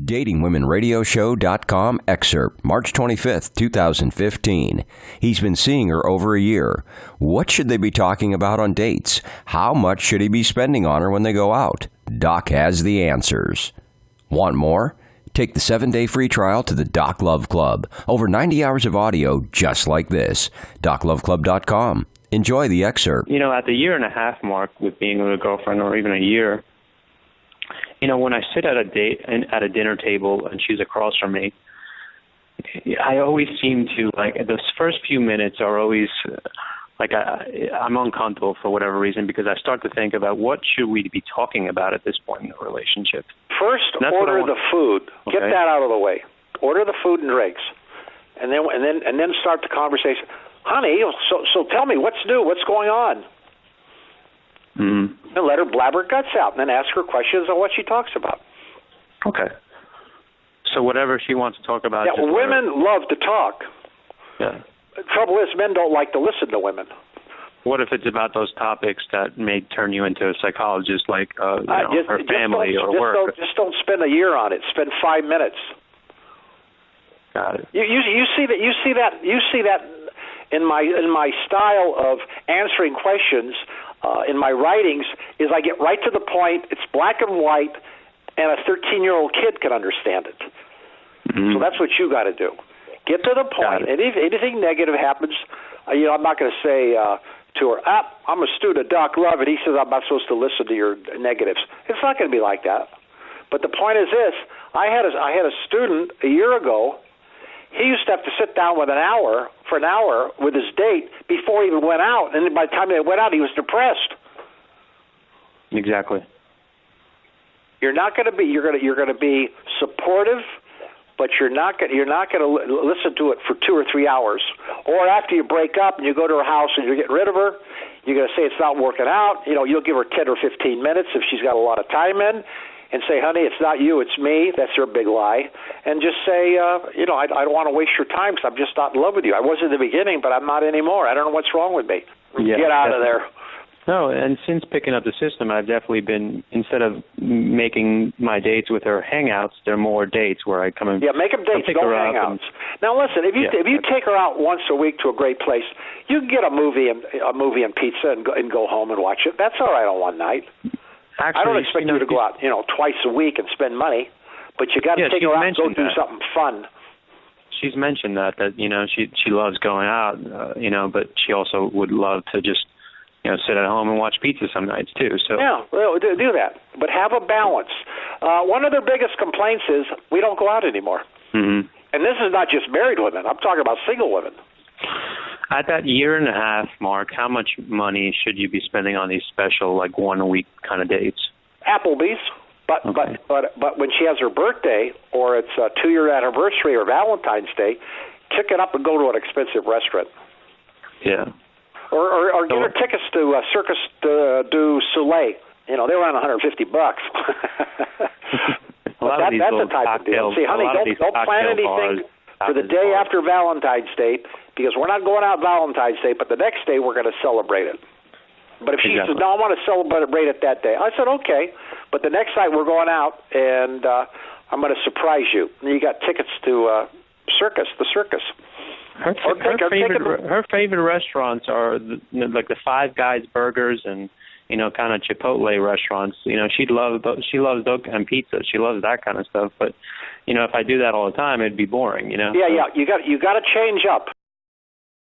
DatingWomenRadioShow.com excerpt, March 25th, 2015. He's been seeing her over a year. What should they be talking about on dates? How much should he be spending on her when they go out? Doc has the answers. Want more? Take the 7-day free trial to the Doc Love Club. Over 90 hours of audio just like this. DocLoveClub.com. Enjoy the excerpt. You know, at the 1.5 year mark with being with a girlfriend, or even a year, you know, when I sit at a date and at a dinner table and she's across from me, I always seem to, like, those first few minutes are always, I'm uncomfortable for whatever reason, because I start to think about what should we be talking about at this point in the relationship. First, order the food. Okay. Get that out of the way. Order the food and drinks, and then start the conversation. Honey, so tell me, what's new? What's going on? Mm-hmm. And let her blab her guts out, and then ask her questions on what she talks about. Okay. So whatever she wants to talk about. Yeah, women love to talk. Yeah. The trouble is, men don't like to listen to women. What if it's about those topics that may turn you into a psychologist, like her family or work? Just don't spend a year on it. Spend 5 minutes. Got it. You see that in my style of answering questions. In my writings, is I get right to the point. It's black and white, and a 13-year-old kid can understand it. Mm-hmm. So that's what you got to do. Get to the point. And if anything negative happens, I'm not going to say to her, I'm a student of Doc Love, and he says I'm not supposed to listen to your negatives. It's not going to be like that. But the point is this: I had a student a year ago. He used to have to sit down for an hour with his date before he even went out, and by the time they went out, he was depressed. Exactly. You're going to be supportive, but you're not going to listen to it for 2 or 3 hours. Or after you break up and you go to her house and you're getting rid of her, you're going to say it's not working out. You'll give her 10 or 15 minutes if she's got a lot of time in. And say, honey, it's not you, it's me. That's her big lie. And just say, I don't want to waste your time because I'm just not in love with you. I was in the beginning, but I'm not anymore. I don't know what's wrong with me. Yeah, get out of there. No, and since picking up the system, I've definitely been, instead of making my dates with her hangouts, they're more dates where I come and make them dates, don't hangouts. Now listen, if you take her out once a week to a great place, you can get a movie and pizza and go home and watch it. That's all right on one night. Actually, I don't expect you to go out, twice a week and spend money, but you got to take her out and go do something fun. She's mentioned that she loves going out, but she also would love to just sit at home and watch pizza some nights too. So yeah, well, do that, but have a balance. One of their biggest complaints is we don't go out anymore, and this is not just married women. I'm talking about single women. At that 1.5 year mark, how much money should you be spending on these special, like, 1 a week kind of dates? Applebee's, but when she has her birthday or it's a 2-year anniversary or Valentine's Day, kick it up and go to an expensive restaurant. Yeah. Or get her tickets to Circus du Soleil. They were on $150. That's the type of deal. See, honey, don't plan anything for the day after Valentine's Day, because we're not going out Valentine's Day, but the next day we're going to celebrate it. But if she says, no, I want to celebrate it that day, I said, okay, but the next night we're going out, and I'm going to surprise you. And you got tickets to the circus. Her favorite restaurants are like the Five Guys burgers and kind of Chipotle restaurants. She loves those and pizza. She loves that kind of stuff. But if I do that all the time, it'd be boring. Yeah. You got to change up.